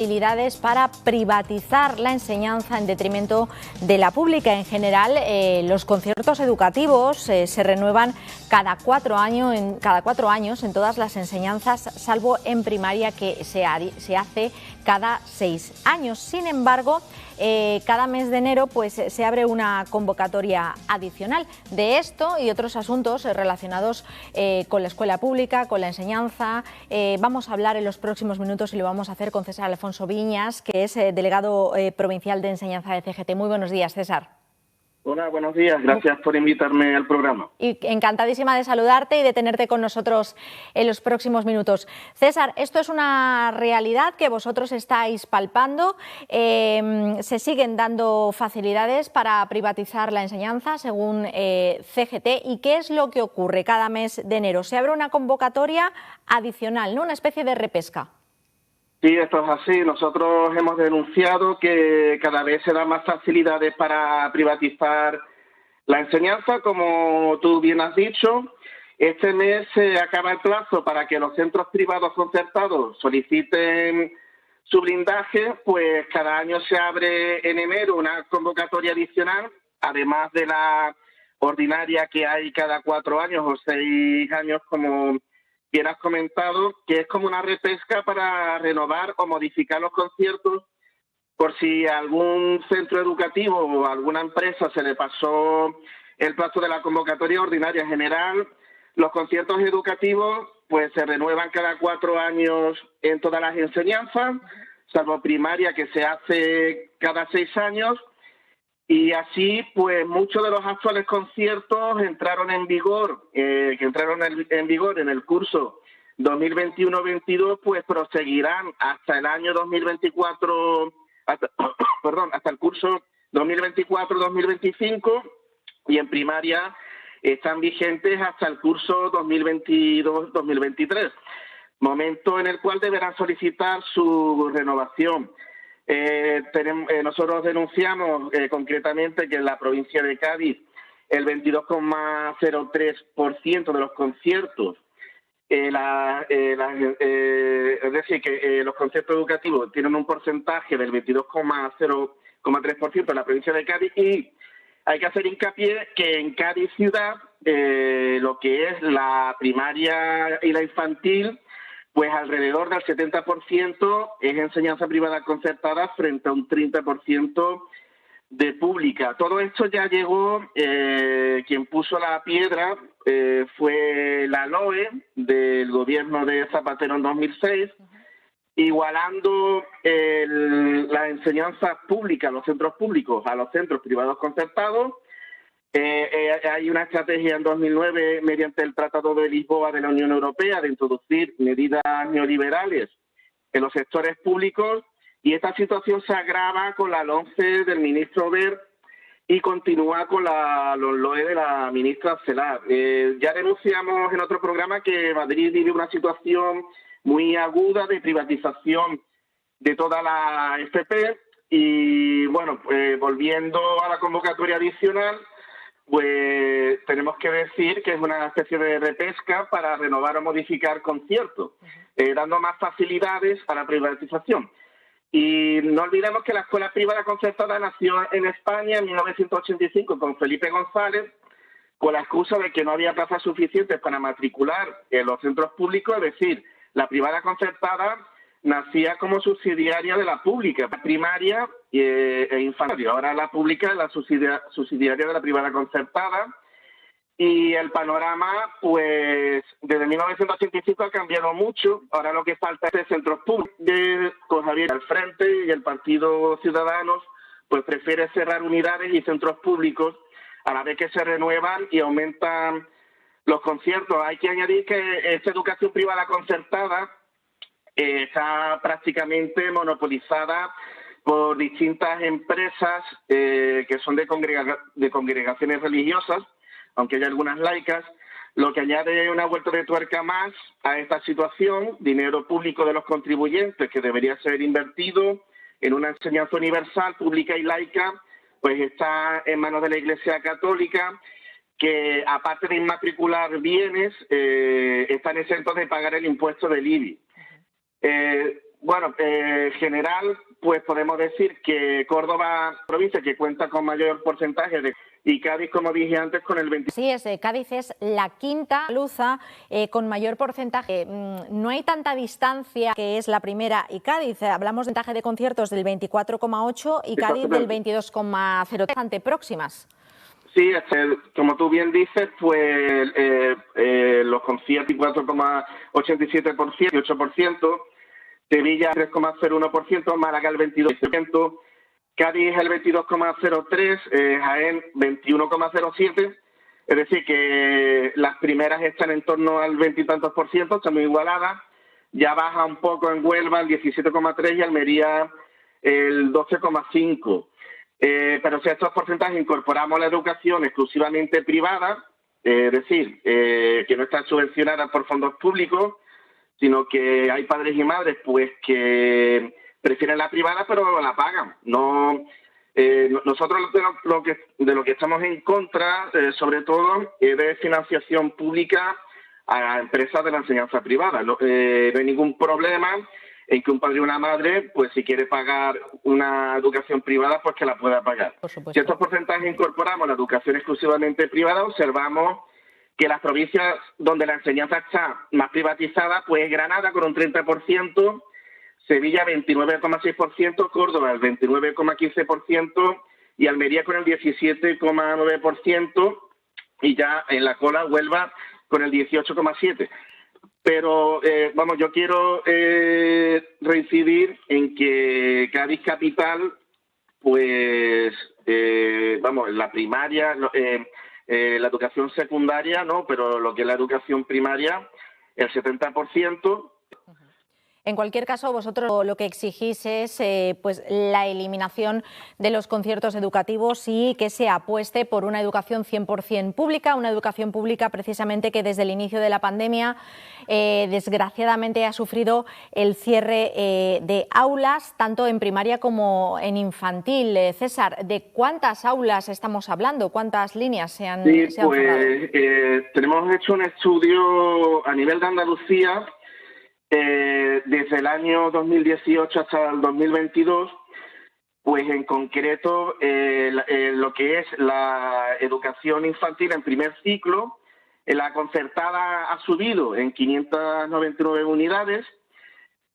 Facilidades para privatizar la enseñanza en detrimento de la pública. En general, los conciertos educativos se renuevan cada cuatro años en todas las enseñanzas, salvo en primaria, que se hace cada 6 años. Sin embargo, cada mes de enero se abre una convocatoria adicional. De esto y otros asuntos relacionados con la escuela pública, con la enseñanza, vamos a hablar en los próximos minutos y lo vamos a hacer con César Alfonso Viñas, que es delegado provincial de enseñanza de CGT. Muy buenos días, César. Hola, buenos días. Gracias por invitarme al programa. Y encantadísima de saludarte y de tenerte con nosotros en los próximos minutos. César, esto es una realidad que vosotros estáis palpando. Se siguen dando facilidades para privatizar la enseñanza, según CGT. ¿Y qué es lo que ocurre cada mes de enero? Se abre una convocatoria adicional, ¿no? Una especie de repesca. Sí, esto es así. Nosotros hemos denunciado que cada vez se dan más facilidades para privatizar la enseñanza, como tú bien has dicho. Este mes se acaba el plazo para que los centros privados concertados soliciten su blindaje, pues cada año se abre en enero una convocatoria adicional, además de la ordinaria que hay cada 4 años o 6 años, como bien has comentado, que es como una repesca para renovar o modificar los conciertos por si a algún centro educativo o a alguna empresa se le pasó el plazo de la convocatoria ordinaria. En general, los conciertos educativos pues se renuevan cada 4 años en todas las enseñanzas, salvo primaria, que se hace cada 6 años. Y así, pues, muchos de los actuales conciertos entraron en vigor, en el curso 2021-22, pues proseguirán hasta el año 2024, hasta el curso 2024-2025, y en primaria están vigentes hasta el curso 2022-2023, momento en el cual deberán solicitar su renovación. Nosotros denunciamos concretamente que en la provincia de Cádiz el 22,03% de los conciertos, es decir, que los conciertos educativos tienen un porcentaje del 22,03% en la provincia de Cádiz, y hay que hacer hincapié que en Cádiz ciudad lo que es la primaria y la infantil, pues alrededor del 70% es enseñanza privada concertada frente a un 30% de pública. Todo esto ya llegó, quien puso la piedra fue la LOE del gobierno de Zapatero en 2006, igualando la enseñanza pública, los centros públicos, a los centros privados concertados. Hay una estrategia en 2009 mediante el Tratado de Lisboa de la Unión Europea de introducir medidas neoliberales en los sectores públicos, y esta situación se agrava con la LOMCE del ministro Wert y continúa con la LOE de la ministra Celaá. Ya denunciamos en otro programa que Madrid vive una situación muy aguda de privatización de toda la FP, y bueno, volviendo a la convocatoria adicional, pues tenemos que decir que es una especie de repesca para renovar o modificar conciertos, dando más facilidades a la privatización. Y no olvidemos que la escuela privada concertada nació en España en 1985 con Felipe González, con la excusa de que no había plazas suficientes para matricular en los centros públicos. Es decir, la privada concertada nacía como subsidiaria de la pública, primaria e infantil. Ahora la pública es la subsidiaria de la privada concertada, y el panorama, pues, desde 1985 ha cambiado mucho. Ahora lo que falta es centros públicos, con Javier al frente, y el Partido Ciudadanos pues prefiere cerrar unidades y centros públicos a la vez que se renuevan y aumentan los conciertos. Hay que añadir que esta educación privada concertada está prácticamente monopolizada por distintas empresas que son de congregaciones religiosas, aunque hay algunas laicas, lo que añade una vuelta de tuerca más a esta situación. Dinero público de los contribuyentes que debería ser invertido en una enseñanza universal, pública y laica, pues está en manos de la Iglesia Católica, que aparte de inmatricular bienes, están exentos de pagar el impuesto del IBI. Bueno, en general, pues podemos decir que Córdoba, provincia que cuenta con mayor porcentaje y Cádiz, como dije antes, con el 20%. Sí, Cádiz es la quinta andaluza con mayor porcentaje. No hay tanta distancia, que es la primera y Cádiz. Hablamos de porcentaje de conciertos del 24,8 y Cádiz del 22,0, bastante próximas. Sí, como tú bien dices, pues los conciertos 24,87%, 8%, Sevilla 3,01%, Málaga el 22%, Cádiz el 22,03%, Jaén 21,07%, es decir que las primeras están en torno al 20 y tantos por ciento, están muy igualadas, ya baja un poco en Huelva el 17,3% y Almería el 12,5%. Pero si a estos porcentajes incorporamos la educación exclusivamente privada, es decir, que no está subvencionada por fondos públicos, sino que hay padres y madres pues que prefieren la privada pero la pagan. No, nosotros de lo que estamos en contra, sobre todo, es de financiación pública a empresas de la enseñanza privada. No hay ningún problema en que un padre y una madre, pues si quiere pagar una educación privada, pues que la pueda pagar. Si estos porcentajes incorporamos la educación exclusivamente privada, observamos que las provincias donde la enseñanza está más privatizada, pues Granada con un 30%, Sevilla 29,6%, Córdoba el 29,15% y Almería con el 17,9% y ya en la cola Huelva con el 18,7%. Pero, vamos, yo quiero reincidir en que Cádiz capital, pues, vamos, la primaria, la educación secundaria, no, pero lo que es la educación primaria, el 70%. En cualquier caso, vosotros lo que exigís es pues la eliminación de los conciertos educativos y que se apueste por una educación 100% pública, una educación pública precisamente que desde el inicio de la pandemia desgraciadamente ha sufrido el cierre de aulas, tanto en primaria como en infantil. César, ¿de cuántas aulas estamos hablando? ¿Cuántas líneas se han cerrado? Tenemos hecho un estudio a nivel de Andalucía. Desde el año 2018 hasta el 2022, pues en concreto lo que es la educación infantil en primer ciclo, la concertada ha subido en 599 unidades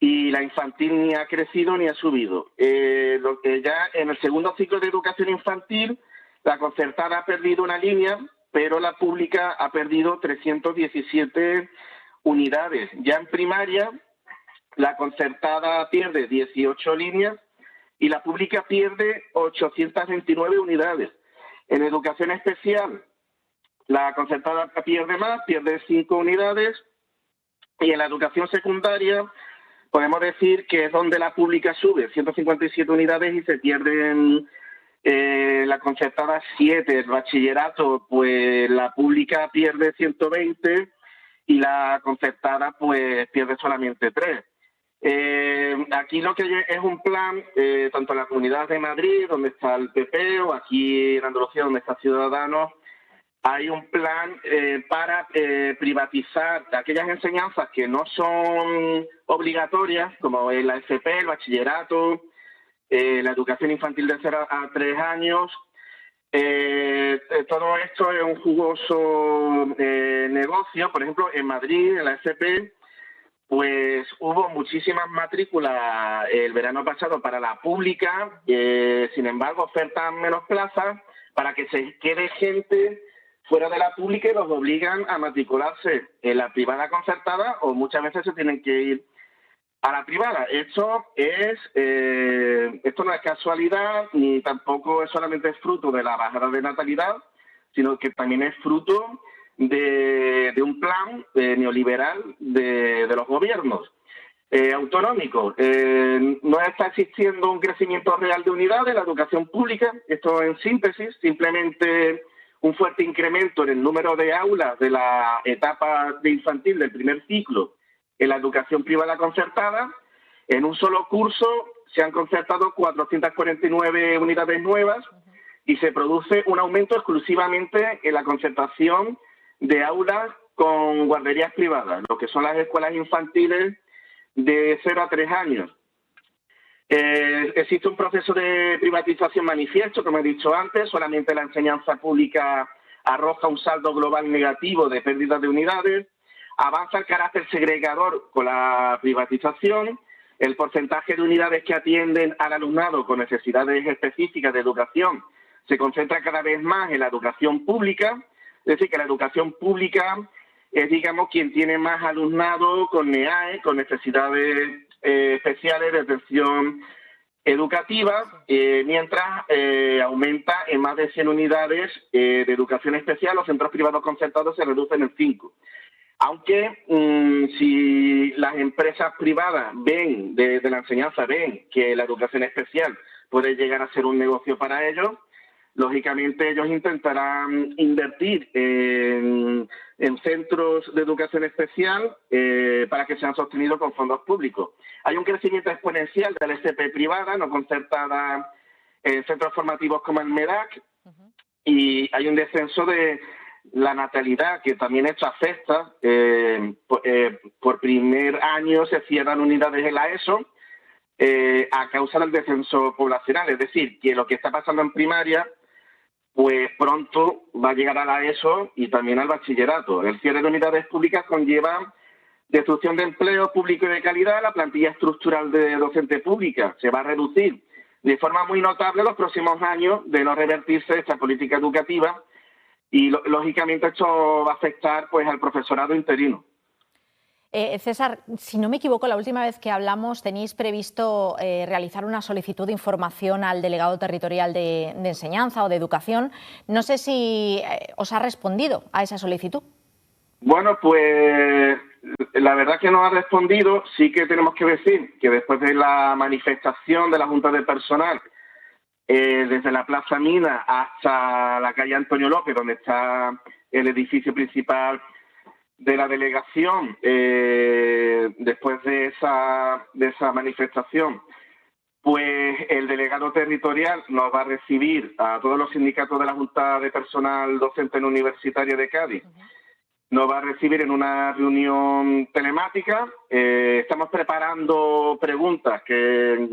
y la infantil ni ha crecido ni ha subido. Lo que ya en el segundo ciclo de educación infantil, la concertada ha perdido una línea, pero la pública ha perdido 317 unidades. Ya en primaria, la concertada pierde 18 líneas y la pública pierde 829 unidades. En educación especial, la concertada pierde más, pierde 5 unidades y en la educación secundaria podemos decir que es donde la pública sube 157 unidades y se pierden la concertada 7. El bachillerato, pues la pública pierde 120 y la concertada pues pierde solamente 3. Aquí lo que es un plan, tanto en la Comunidad de Madrid, donde está el PP, o aquí en Andalucía, donde está Ciudadanos, hay un plan para privatizar aquellas enseñanzas que no son obligatorias, como la FP, el bachillerato, la educación infantil de 0 a 3 años. Todo esto es un jugoso negocio. Por ejemplo, en Madrid, en la FP, pues hubo muchísimas matrículas el verano pasado para la pública, sin embargo ofertan menos plazas para que se quede gente fuera de la pública y los obligan a matricularse en la privada concertada o muchas veces se tienen que ir a la privada. Esto no es casualidad ni tampoco es solamente fruto de la bajada de natalidad, sino que también es fruto de un plan neoliberal de los gobiernos autonómicos. No está existiendo un crecimiento real de unidades en la educación pública. Esto en síntesis, simplemente un fuerte incremento en el número de aulas de la etapa de infantil del primer ciclo en la educación privada concertada. En un solo curso se han concertado 449 unidades nuevas y se produce un aumento exclusivamente en la concertación de aulas con guarderías privadas, lo que son las escuelas infantiles de 0 a 3 años. Existe un proceso de privatización manifiesto, como he dicho antes, solamente la enseñanza pública arroja un saldo global negativo de pérdida de unidades, avanza el carácter segregador con la privatización, el porcentaje de unidades que atienden al alumnado con necesidades específicas de educación se concentra cada vez más en la educación pública, es decir, que la educación pública es, digamos, quien tiene más alumnado con NEAE, con necesidades especiales de atención educativa, mientras aumenta en más de 100 unidades de educación especial, los centros privados concertados se reducen en 5. Aunque si las empresas privadas ven, de la enseñanza, ven que la educación especial puede llegar a ser un negocio para ellos, lógicamente ellos intentarán invertir en centros de educación especial para que sean sostenidos con fondos públicos. Hay un crecimiento exponencial de la FP privada, no concertada, en centros formativos como el MEDAC, y hay un descenso de la natalidad, que también esto afecta. Por primer año se cierran unidades en la ESO a causa del descenso poblacional. Es decir, que lo que está pasando en primaria, pues pronto va a llegar a la ESO y también al bachillerato. El cierre de unidades públicas conlleva destrucción de empleo público y de calidad. La plantilla estructural de docente pública se va a reducir de forma muy notable en los próximos años, de no revertirse esta política educativa, y lógicamente esto va a afectar pues al profesorado interino. César, si no me equivoco, la última vez que hablamos tenéis previsto realizar una solicitud de información al delegado territorial de enseñanza o de educación. No sé si os ha respondido a esa solicitud. Bueno, pues la verdad que no ha respondido. Sí que tenemos que decir que después de la manifestación de la Junta de Personal, desde la Plaza Mina hasta la calle Antonio López, donde está el edificio principal de la delegación, después de esa manifestación, pues el delegado territorial nos va a recibir a todos los sindicatos de la Junta de Personal Docente Universitario de Cádiz. Nos va a recibir en una reunión telemática. Estamos preparando preguntas que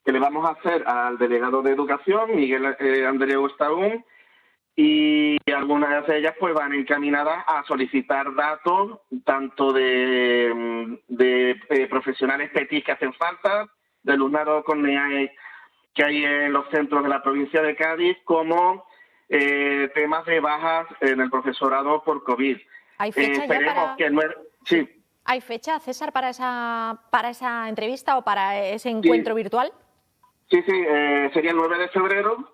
le vamos a hacer al delegado de Educación, Miguel Andreu Estaún, y algunas de ellas pues van encaminadas a solicitar datos tanto de profesionales PETIS que hacen falta, de alumnado con NEAE que hay en los centros de la provincia de Cádiz, como temas de bajas en el profesorado por COVID. ¿Hay fecha ya para... Sí. ¿Hay fecha, César, para esa entrevista o para ese encuentro virtual? Sí, sería el 9 de febrero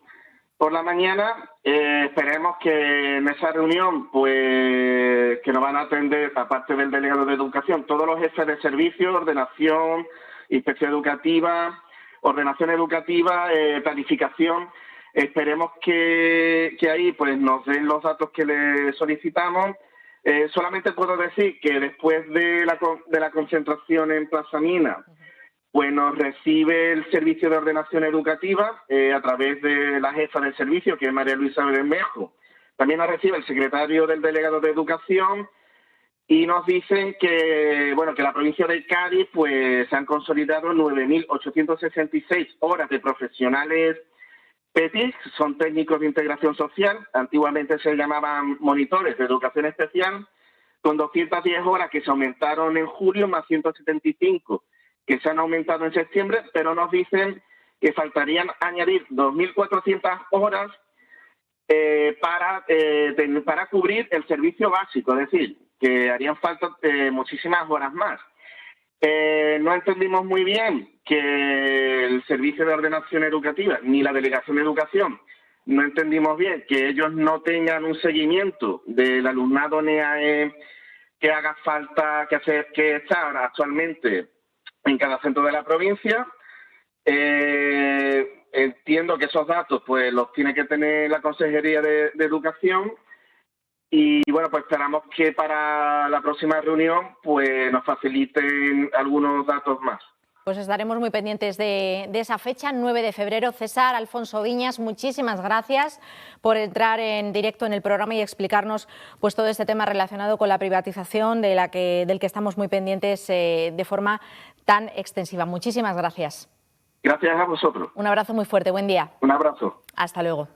por la mañana. Esperemos que en esa reunión, pues, que nos van a atender, aparte del delegado de Educación, todos los jefes de servicio, ordenación, inspección educativa, planificación. Esperemos que ahí pues nos den los datos que le solicitamos. Solamente puedo decir que después de la concentración en Plaza Mina, pues nos recibe el servicio de ordenación educativa a través de la jefa del servicio, que es María Luisa Bermejo. También nos recibe el secretario del delegado de Educación, y nos dicen que, bueno, que la provincia de Cádiz pues se han consolidado 9.866 horas de profesionales PETIS, son técnicos de integración social, antiguamente se llamaban monitores de educación especial, con 210 horas que se aumentaron en julio, más 175 que se han aumentado en septiembre, pero nos dicen que faltarían añadir 2.400 horas para cubrir el servicio básico, es decir, que harían falta muchísimas horas más. No entendimos muy bien que el servicio de ordenación educativa ni la delegación de educación, no entendimos bien que ellos no tengan un seguimiento del alumnado NEAE que haga falta, que está actualmente en cada centro de la provincia. Entiendo que esos datos pues los tiene que tener la Consejería de Educación, y bueno, pues esperamos que para la próxima reunión pues nos faciliten algunos datos más. Pues estaremos muy pendientes de esa fecha, 9 de febrero. César, Alfonso Viñas, muchísimas gracias por entrar en directo en el programa y explicarnos pues todo este tema relacionado con la privatización del que estamos muy pendientes de forma tan extensiva. Muchísimas gracias. Gracias a vosotros. Un abrazo muy fuerte, buen día. Un abrazo. Hasta luego.